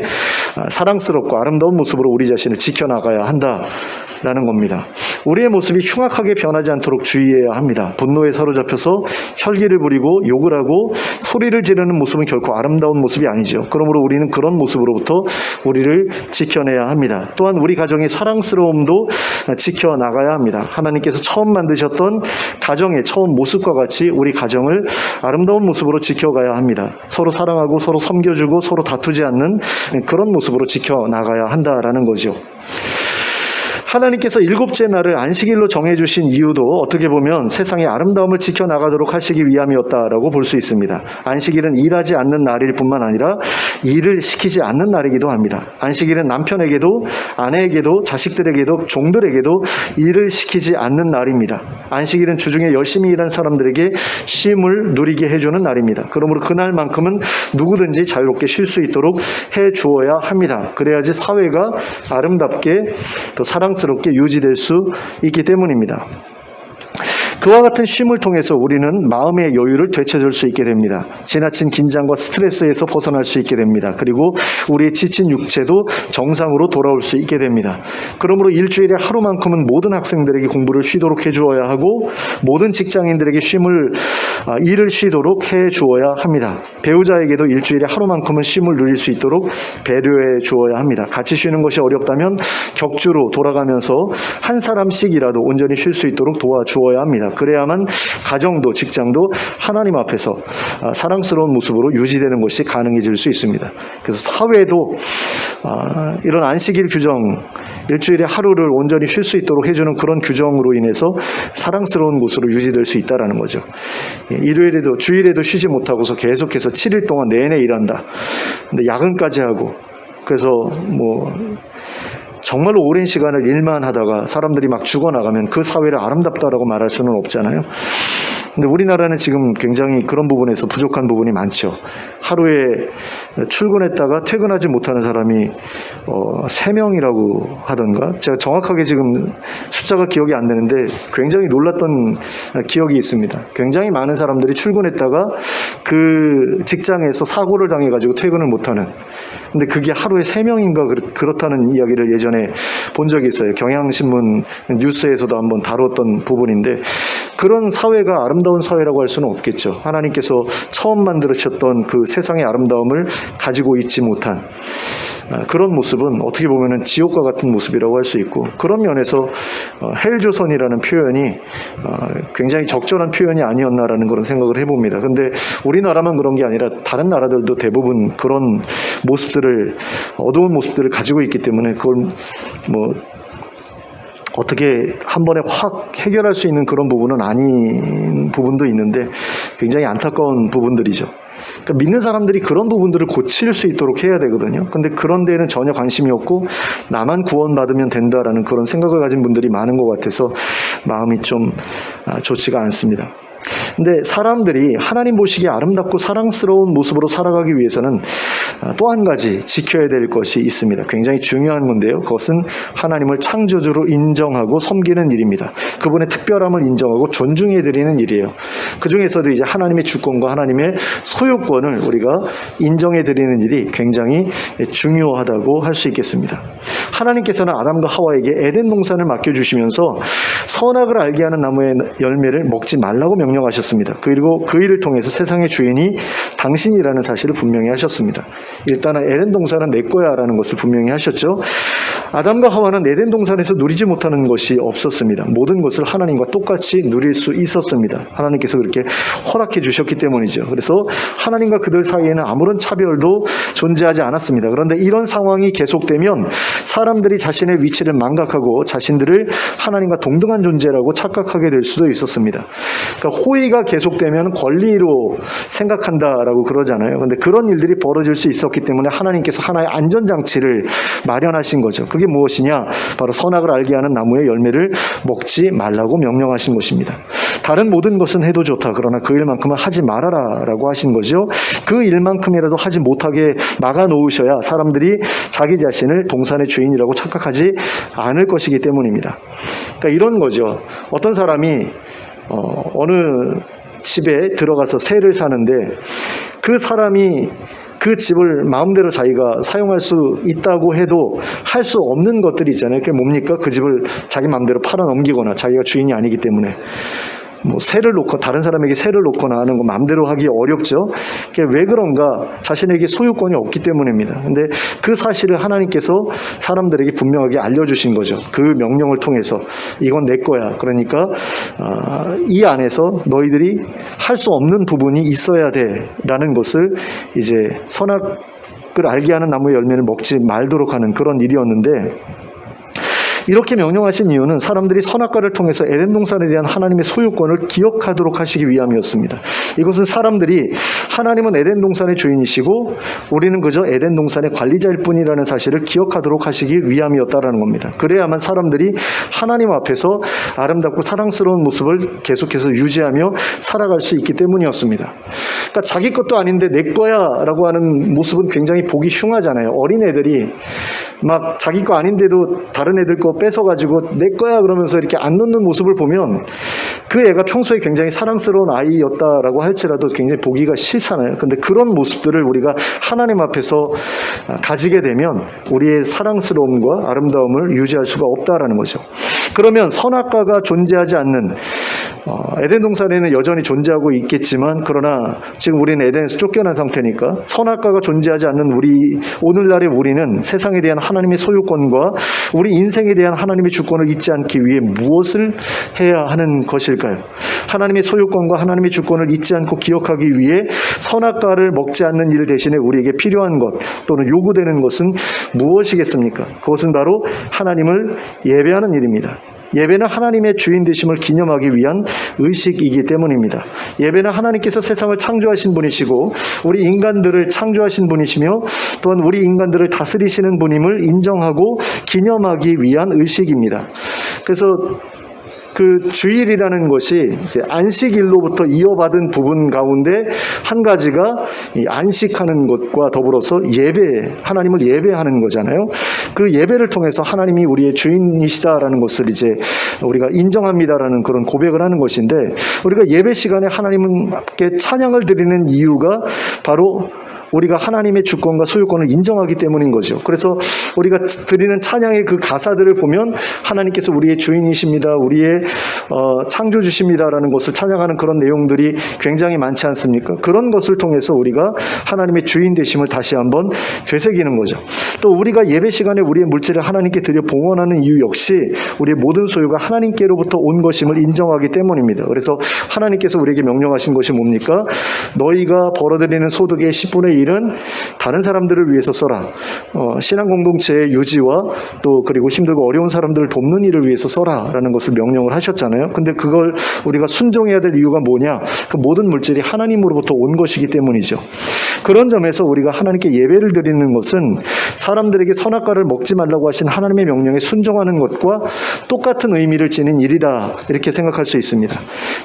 S1: 사랑스럽고 아름다운 모습으로 우리 자신을 지켜나가야 한다라는 겁니다. 우리의 모습이 흉악하게 변하지 않도록 주의해야 합니다. 분노에 사로잡혀서 혈기를 부리고 욕을 하고 소리를 지르는 모습은 결코 아름다운 모습이 아니죠. 그러므로 우리는 그런 모습으로부터 우리를 지켜내야 합니다. 또한 우리 가정의 사랑스러움도 지켜나가야 합니다. 하나님께서 처음 만드셨던 가정의 처음 모습과 같이 우리 가정을 아름다운 모습으로 지켜가야 합니다. 서로 사랑하고 서로 섬겨주고 서로 다투지 않는 그런 모습으로 지켜나가야 한다라는 거죠. 하나님께서 일곱째 날을 안식일로 정해주신 이유도 어떻게 보면 세상의 아름다움을 지켜나가도록 하시기 위함이었다라고 볼 수 있습니다. 안식일은 일하지 않는 날일 뿐만 아니라 일을 시키지 않는 날이기도 합니다. 안식일은 남편에게도 아내에게도 자식들에게도 종들에게도 일을 시키지 않는 날입니다. 안식일은 주중에 열심히 일한 사람들에게 쉼을 누리게 해주는 날입니다. 그러므로 그날만큼은 누구든지 자유롭게 쉴 수 있도록 해주어야 합니다. 그래야지 사회가 아름답게 또 사랑스럽게 유지될 수 있기 때문입니다. 그와 같은 쉼을 통해서 우리는 마음의 여유를 되찾을 수 있게 됩니다. 지나친 긴장과 스트레스에서 벗어날 수 있게 됩니다. 그리고 우리의 지친 육체도 정상으로 돌아올 수 있게 됩니다. 그러므로 일주일에 하루만큼은 모든 학생들에게 공부를 쉬도록 해주어야 하고 모든 직장인들에게 일을 쉬도록 해주어야 합니다. 배우자에게도 일주일에 하루만큼은 쉼을 누릴 수 있도록 배려해 주어야 합니다. 같이 쉬는 것이 어렵다면 격주로 돌아가면서 한 사람씩이라도 온전히 쉴 수 있도록 도와주어야 합니다. 그래야만 가정도 직장도 하나님 앞에서 사랑스러운 모습으로 유지되는 것이 가능해질 수 있습니다. 그래서 사회도 이런 안식일 규정, 일주일에 하루를 온전히 쉴 수 있도록 해주는 그런 규정으로 인해서 사랑스러운 곳으로 유지될 수 있다는 거죠. 일요일에도 주일에도 쉬지 못하고서 계속해서 7일 동안 내내 일한다. 근데 야근까지 하고 그래서 정말로 오랜 시간을 일만 하다가 사람들이 막 죽어나가면 그 사회를 아름답다라고 말할 수는 없잖아요. 근데 우리나라는 지금 굉장히 그런 부분에서 부족한 부분이 많죠. 하루에 출근했다가 퇴근하지 못하는 사람이 3명이라고 하던가, 제가 정확하게 지금 숫자가 기억이 안 나는데 굉장히 놀랐던 기억이 있습니다. 굉장히 많은 사람들이 출근했다가 그 직장에서 사고를 당해가지고 퇴근을 못하는, 근데 그게 하루에 3명인가 그렇다는 이야기를 예전에 본 적이 있어요. 경향신문 뉴스에서도 한번 다뤘던 부분인데, 그런 사회가 아름다운 사회라고 할 수는 없겠죠. 하나님께서 처음 만들으셨던 그 세상의 아름다움을 가지고 있지 못한 그런 모습은 어떻게 보면 지옥과 같은 모습이라고 할 수 있고, 그런 면에서 헬조선이라는 표현이 굉장히 적절한 표현이 아니었나라는 그런 생각을 해봅니다. 근데 우리나라만 그런 게 아니라 다른 나라들도 대부분 그런 모습들을, 어두운 모습들을 가지고 있기 때문에 그걸 어떻게 한 번에 확 해결할 수 있는 그런 부분은 아닌 부분도 있는데 굉장히 안타까운 부분들이죠. 그러니까 믿는 사람들이 그런 부분들을 고칠 수 있도록 해야 되거든요. 근데 그런 데는 전혀 관심이 없고 나만 구원받으면 된다라는 그런 생각을 가진 분들이 많은 것 같아서 마음이 좀 좋지가 않습니다. 근데 사람들이 하나님 보시기에 아름답고 사랑스러운 모습으로 살아가기 위해서는 또 한 가지 지켜야 될 것이 있습니다. 굉장히 중요한 건데요. 그것은 하나님을 창조주로 인정하고 섬기는 일입니다. 그분의 특별함을 인정하고 존중해드리는 일이에요. 그 중에서도 이제 하나님의 주권과 하나님의 소유권을 우리가 인정해드리는 일이 굉장히 중요하다고 할 수 있겠습니다. 하나님께서는 아담과 하와에게 에덴 동산을 맡겨주시면서 선악을 알게 하는 나무의 열매를 먹지 말라고 명령하셨습니다. 그리고 그 일을 통해서 세상의 주인이 당신이라는 사실을 분명히 하셨습니다. 일단은 에덴 동산은 내 거야 라는 것을 분명히 하셨죠. 아담과 하와는 에덴 동산에서 누리지 못하는 것이 없었습니다. 모든 것을 하나님과 똑같이 누릴 수 있었습니다. 하나님께서 그렇게 허락해 주셨기 때문이죠. 그래서 하나님과 그들 사이에는 아무런 차별도 존재하지 않았습니다. 그런데 이런 상황이 계속되면 사람들이 자신의 위치를 망각하고 자신들을 하나님과 동등한 존재라고 착각하게 될 수도 있었습니다. 그러니까 호의가 계속되면 권리로 생각한다라고 그러잖아요. 그런데 그런 일들이 벌어질 수 있었기 때문에 하나님께서 하나의 안전장치를 마련하신 거죠. 그게 그게 무엇이냐? 바로 선악을 알게 하는 나무의 열매를 먹지 말라고 명령하신 것입니다. 다른 모든 것은 해도 좋다. 그러나 그 일만큼은 하지 말아라 라고 하신 거죠. 그 일만큼이라도 하지 못하게 막아놓으셔야 사람들이 자기 자신을 동산의 주인이라고 착각하지 않을 것이기 때문입니다. 그러니까 이런 거죠. 어떤 사람이 어느 집에 들어가서 세를 사는데 그 사람이 그 집을 마음대로 자기가 사용할 수 있다고 해도 할 수 없는 것들이 있잖아요. 그게 뭡니까? 그 집을 자기 마음대로 팔아 넘기거나 자기가 주인이 아니기 때문에 뭐 세를 놓고 다른 사람에게 세를 놓거나 하는 거 마음대로 하기 어렵죠. 그게 왜 그런가? 자신에게 소유권이 없기 때문입니다. 근데 그 사실을 하나님께서 사람들에게 분명하게 알려주신 거죠. 그 명령을 통해서 이건 내 거야. 그러니까 이 안에서 너희들이 할 수 없는 부분이 있어야 돼라는 것을 이제 선악을 알게 하는 나무의 열매를 먹지 말도록 하는 그런 일이었는데, 이렇게 명령하신 이유는 사람들이 선악과를 통해서 에덴 동산에 대한 하나님의 소유권을 기억하도록 하시기 위함이었습니다. 이것은 사람들이 하나님은 에덴 동산의 주인이시고 우리는 그저 에덴 동산의 관리자일 뿐이라는 사실을 기억하도록 하시기 위함이었다라는 겁니다. 그래야만 사람들이 하나님 앞에서 아름답고 사랑스러운 모습을 계속해서 유지하며 살아갈 수 있기 때문이었습니다. 그러니까 자기 것도 아닌데 내 거야 라고 하는 모습은 굉장히 보기 흉하잖아요. 어린애들이 막 자기 거 아닌데도 다른 애들 거 뺏어가지고 내 거야 그러면서 이렇게 안 놓는 모습을 보면 그 애가 평소에 굉장히 사랑스러운 아이였다라고 할지라도 굉장히 보기가 싫잖아요. 근데 그런 모습들을 우리가 하나님 앞에서 가지게 되면 우리의 사랑스러움과 아름다움을 유지할 수가 없다라는 거죠. 그러면 선악과가 존재하지 않는 에덴 동산에는 여전히 존재하고 있겠지만, 그러나 지금 우리는 에덴에서 쫓겨난 상태니까 선악과가 존재하지 않는 우리, 오늘날의 우리는 세상에 대한 하나님의 소유권과 우리 인생에 대한 하나님의 주권을 잊지 않기 위해 무엇을 해야 하는 것일까요? 하나님의 소유권과 하나님의 주권을 잊지 않고 기억하기 위해 선악과를 먹지 않는 일 대신에 우리에게 필요한 것 또는 요구되는 것은 무엇이겠습니까? 그것은 바로 하나님을 예배하는 일입니다. 예배는 하나님의 주인 되심을 기념하기 위한 의식이기 때문입니다. 예배는 하나님께서 세상을 창조하신 분이시고 우리 인간들을 창조하신 분이시며 또한 우리 인간들을 다스리시는 분임을 인정하고 기념하기 위한 의식입니다. 그래서 그 주일이라는 것이 안식일로부터 이어받은 부분 가운데 한 가지가 이 안식하는 것과 더불어서 예배, 하나님을 예배하는 거잖아요. 그 예배를 통해서 하나님이 우리의 주인이시다라는 것을 이제 우리가 인정합니다라는 그런 고백을 하는 것인데, 우리가 예배 시간에 하나님께 찬양을 드리는 이유가 바로 우리가 하나님의 주권과 소유권을 인정하기 때문인 거죠. 그래서 우리가 드리는 찬양의 그 가사들을 보면 하나님께서 우리의 주인이십니다, 우리의 창조주십니다라는 것을 찬양하는 그런 내용들이 굉장히 많지 않습니까? 그런 것을 통해서 우리가 하나님의 주인 되심을 다시 한번 되새기는 거죠. 또 우리가 예배 시간에 우리의 물질을 하나님께 드려 봉헌하는 이유 역시 우리의 모든 소유가 하나님께로부터 온 것임을 인정하기 때문입니다. 그래서 하나님께서 우리에게 명령하신 것이 뭡니까? 너희가 벌어들이는 소득의 10분의 1은 다른 사람들을 위해서 써라. 신앙 공동체의 유지와 또 그리고 힘들고 어려운 사람들을 돕는 일을 위해서 써라라는 것을 명령을 하셨잖아요. 근데 그걸 우리가 순종해야 될 이유가 뭐냐? 그 모든 물질이 하나님으로부터 온 것이기 때문이죠. 그런 점에서 우리가 하나님께 예배를 드리는 것은 사람들에게 선악과를 먹지 말라고 하신 하나님의 명령에 순종하는 것과 똑같은 의미를 지닌 일이라 이렇게 생각할 수 있습니다.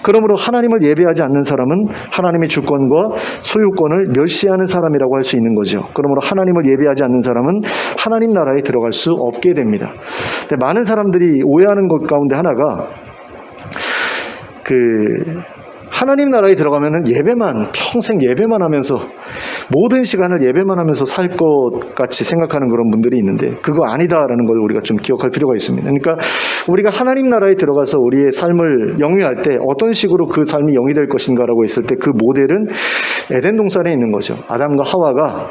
S1: 그러므로 하나님을 예배하지 않는 사람은 하나님의 주권과 소유권을 멸시하는 사람이라고 할 수 있는 거죠. 그러므로 하나님을 예배하지 않는 사람은 하나님 나라에 들어갈 수 없게 됩니다. 근데 많은 사람들이 오해하는 것 가운데 하나가 하나님 나라에 들어가면은 평생 예배만 하면서 모든 시간을 예배만 하면서 살 것 같이 생각하는 그런 분들이 있는데 그거 아니다라는 걸 우리가 좀 기억할 필요가 있습니다. 그러니까 우리가 하나님 나라에 들어가서 우리의 삶을 영위할 때 어떤 식으로 그 삶이 영위될 것인가라고 했을 때 그 모델은 에덴 동산에 있는 거죠. 아담과 하와가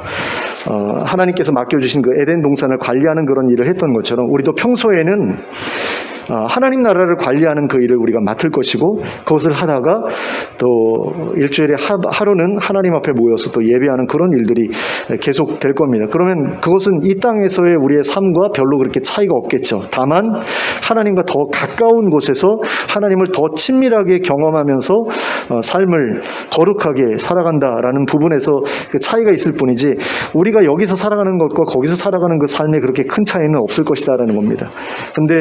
S1: 하나님께서 맡겨주신 그 에덴 동산을 관리하는 그런 일을 했던 것처럼 우리도 평소에는 하나님 나라를 관리하는 그 일을 우리가 맡을 것이고, 그것을 하다가 또 일주일에 하루는 하나님 앞에 모여서 또 예배하는 그런 일들이 계속 될 겁니다. 그러면 그것은 이 땅에서의 우리의 삶과 별로 그렇게 차이가 없겠죠. 다만 하나님과 더 가까운 곳에서 하나님을 더 친밀하게 경험하면서 삶을 거룩하게 살아간다라는 부분에서 그 차이가 있을 뿐이지 우리가 여기서 살아가는 것과 거기서 살아가는 그 삶에 그렇게 큰 차이는 없을 것이다라는 겁니다. 근데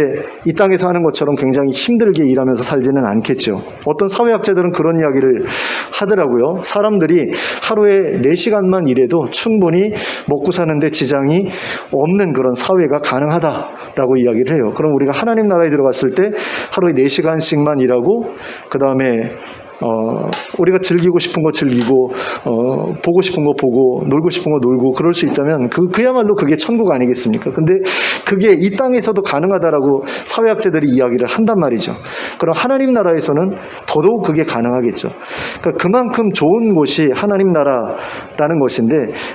S1: 이 땅에서 하는 것처럼 굉장히 힘들게 일하면서 살지는 않겠죠. 어떤 사회학자들은 그런 이야기를 하더라고요. 사람들이 하루에 4시간만 일해도 충분히 먹고 사는데 지장이 없는 그런 사회가 가능하다라고 이야기를 해요. 그럼 우리가 하나님 나라에 들어갔을 때 하루에 4시간씩만 일하고 그 다음에 우리가 즐기고 싶은 거 즐기고 보고 싶은 거 보고 놀고 싶은 거 놀고 그럴 수 있다면 그야말로 그게 천국 아니겠습니까? 근데 그게 이 땅에서도 가능하다라고 사회학자들이 이야기를 한단 말이죠. 그럼 하나님 나라에서는 더더욱 그게 가능하겠죠. 그러니까 그만큼 좋은 곳이 하나님 나라라는 것인데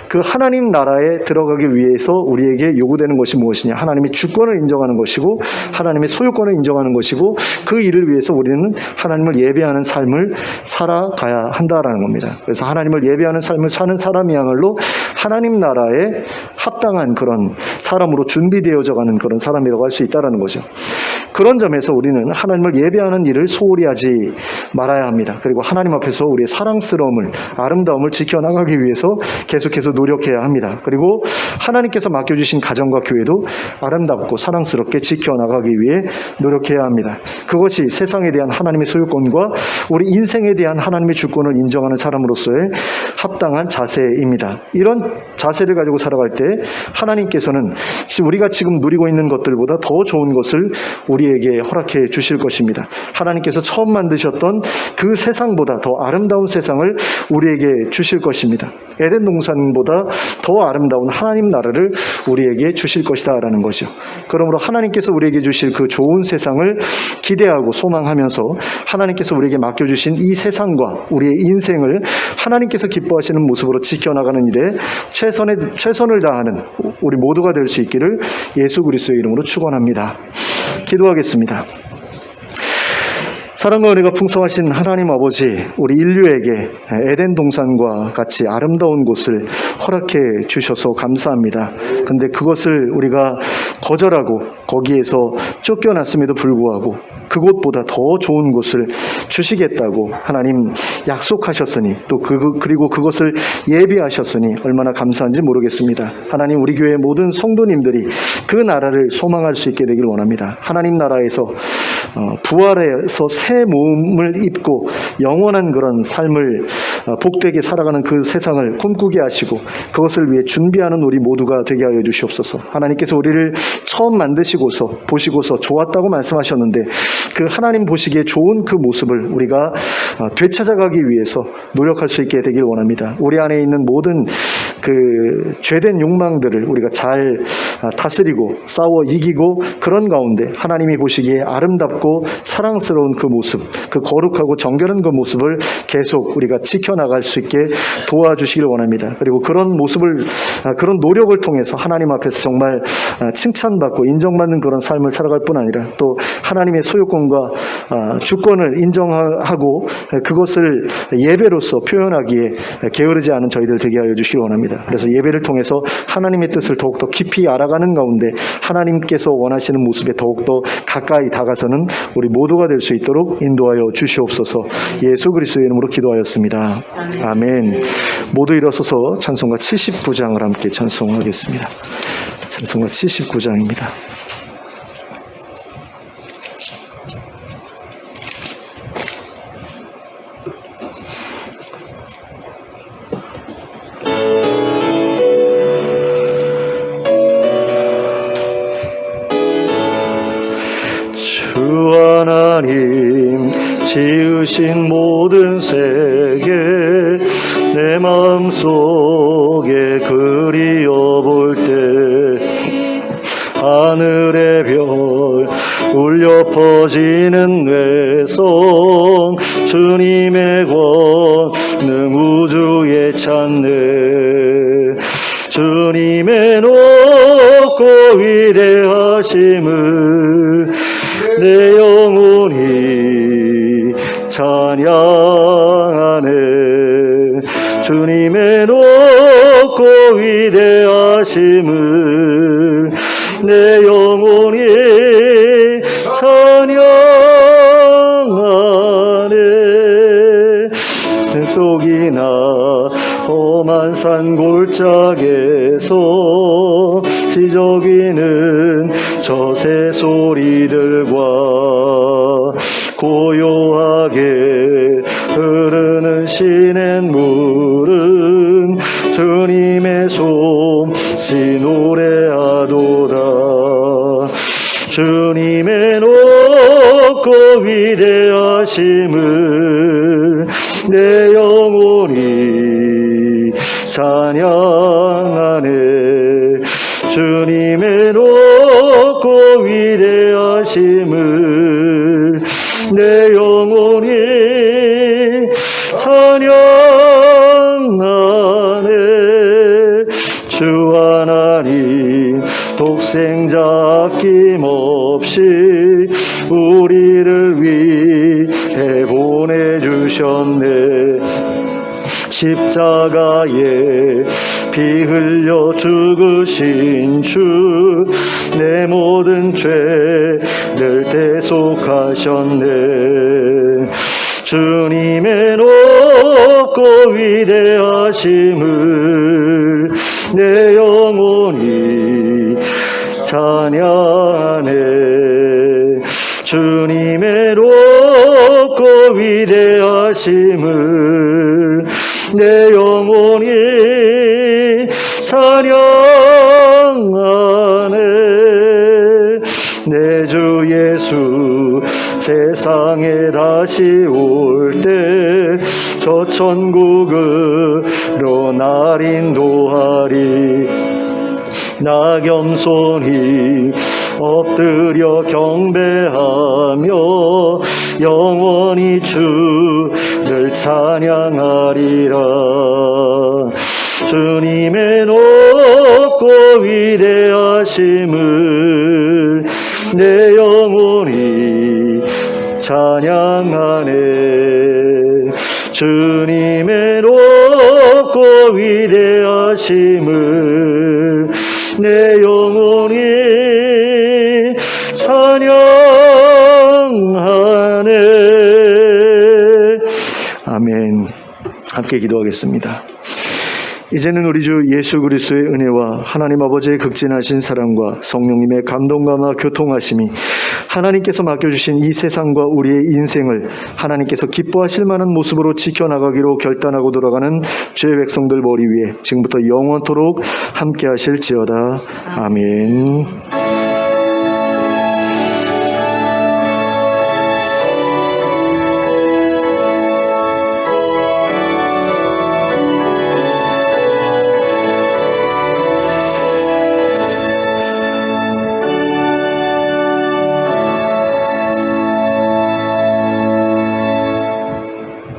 S1: 그 하나님 나라에 들어가기 위해서 우리에게 요구되는 것이 무엇이냐? 하나님의 주권을 인정하는 것이고 하나님의 소유권을 인정하는 것이고 그 일을 위해서 우리는 하나님을 예배하는 삶을 살아가야 한다라는 겁니다. 그래서 하나님을 예배하는 삶을 사는 사람이야말로 하나님 나라에 합당한 그런 사람으로 준비되어져 가는 그런 사람이라고 할 수 있다라는 거죠. 그런 점에서 우리는 하나님을 예배하는 일을 소홀히 하지 말아야 합니다. 그리고 하나님 앞에서 우리의 사랑스러움을, 아름다움을 지켜나가기 위해서 계속해서 노력해야 합니다. 그리고 하나님께서 맡겨주신 가정과 교회도 아름답고 사랑스럽게 지켜나가기 위해 노력해야 합니다. 그것이 세상에 대한 하나님의 소유권과 우리 인생에 대한 하나님의 주권을 인정하는 사람으로서의 합당한 자세입니다. 이런 자세를 가지고 살아갈 때 하나님께서는 우리가 지금 누리고 있는 것들보다 더 좋은 것을 우리에게 허락해 주실 것입니다. 하나님께서 처음 만드셨던 그 세상보다 더 아름다운 세상을 우리에게 주실 것입니다. 에덴 동산보다 더 아름다운 하나님 나라를 우리에게 주실 것이다 라는 거죠. 그러므로 하나님께서 우리에게 주실 그 좋은 세상을 기대하고 소망하면서 하나님께서 우리에게 맡겨주신 이 세상과 우리의 인생을 하나님께서 기뻐하시는 모습으로 지켜나가는 일에 최선을 다하는 우리 모두가 될 수 있기를 예수 그리스도의 이름으로 축원합니다. 기도하겠습니다. 사랑과 은혜가 풍성하신 하나님 아버지, 우리 인류에게 에덴 동산과 같이 아름다운 곳을 허락해 주셔서 감사합니다. 근데 그것을 우리가 거절하고 거기에서 쫓겨났음에도 불구하고 그곳보다 더 좋은 곳을 주시겠다고 하나님 약속하셨으니 또 그리고 그것을 예비하셨으니 얼마나 감사한지 모르겠습니다. 하나님, 우리 교회 모든 성도님들이 그 나라를 소망할 수 있게 되길 원합니다. 하나님 나라에서 부활해서 새 몸을 입고 영원한 그런 삶을 복되게 살아가는 그 세상을 꿈꾸게 하시고 그것을 위해 준비하는 우리 모두가 되게 하여 주시옵소서. 하나님께서 우리를 처음 만드시고서 보시고서 좋았다고 말씀하셨는데 그 하나님 보시기에 좋은 그 모습을 우리가 되찾아가기 위해서 노력할 수 있게 되길 원합니다. 우리 안에 있는 모든 그 죄된 욕망들을 우리가 잘 다스리고 싸워 이기고 그런 가운데 하나님이 보시기에 아름답고 사랑스러운 그 모습, 그 거룩하고 정결한 그 모습을 계속 우리가 지켜나갈 수 있게 도와주시길 원합니다. 그리고 그런 모습을, 그런 노력을 통해서 하나님 앞에서 정말 칭찬받고 인정받는 그런 삶을 살아갈 뿐 아니라 또 하나님의 소유권과 주권을 인정하고 그것을 예배로서 표현하기에 게으르지 않은 저희들 되게 하여 주시길 원합니다. 그래서 예배를 통해서 하나님의 뜻을 더욱더 깊이 알아가는 가운데 하나님께서 원하시는 모습에 더욱더 가까이 다가서는 우리 모두가 될 수 있도록 인도하여 주시옵소서. 예수 그리스도의 이름으로 기도하였습니다. 아멘. 모두 일어서서 찬송가 79장을 함께 찬송하겠습니다. 찬송가 79장입니다. 주 하나님 지으신 모든 세계 내 마음속에 그리워볼 때 하늘의 별 울려 퍼지는 뇌성 주님의 권능 우주에 찾네 주님의 높고 위대하심을 내 영혼이 찬양하네 주님의 높고 위대하심을 내 영혼이 찬양하네 울리는 저 새소리들과 고요하게 흐르는 시냇물은 주님의 솜씨 노래하도다. 주님의 높고 위대하심을 내 영혼이 찬양하네. 주님의 높고 위대하심을 내 영혼이 찬양하네. 주 하나님 독생자 아낌없이 우리를 위해 보내주셨네. 십자가에 피 흘려 죽으신 주 내 모든 죄를 대속하셨네. 주님의 높고 위대하심을 내 영혼이 찬양하네. 주님의 높고 위대하심을 내 영혼이 찬양하네. 내 주 예수 세상에 다시 올 때 저 천국으로 날 인도하리. 나 겸손히 엎드려 경배하며 영원히 주를 찬양하리라. 주님의 높고 위대하심을 내 영혼이 찬양하네. 주님의 높고 위대하심을 내 영혼이 찬양하네. 아멘. 함께 기도하겠습니다. 이제는 우리 주 예수 그리스도의 은혜와 하나님 아버지의 극진하신 사랑과 성령님의 감동감화 교통하심이 하나님께서 맡겨주신 이 세상과 우리의 인생을 하나님께서 기뻐하실 만한 모습으로 지켜나가기로 결단하고 돌아가는 주의 백성들 머리 위에 지금부터 영원토록 함께 하실지어다. 아멘.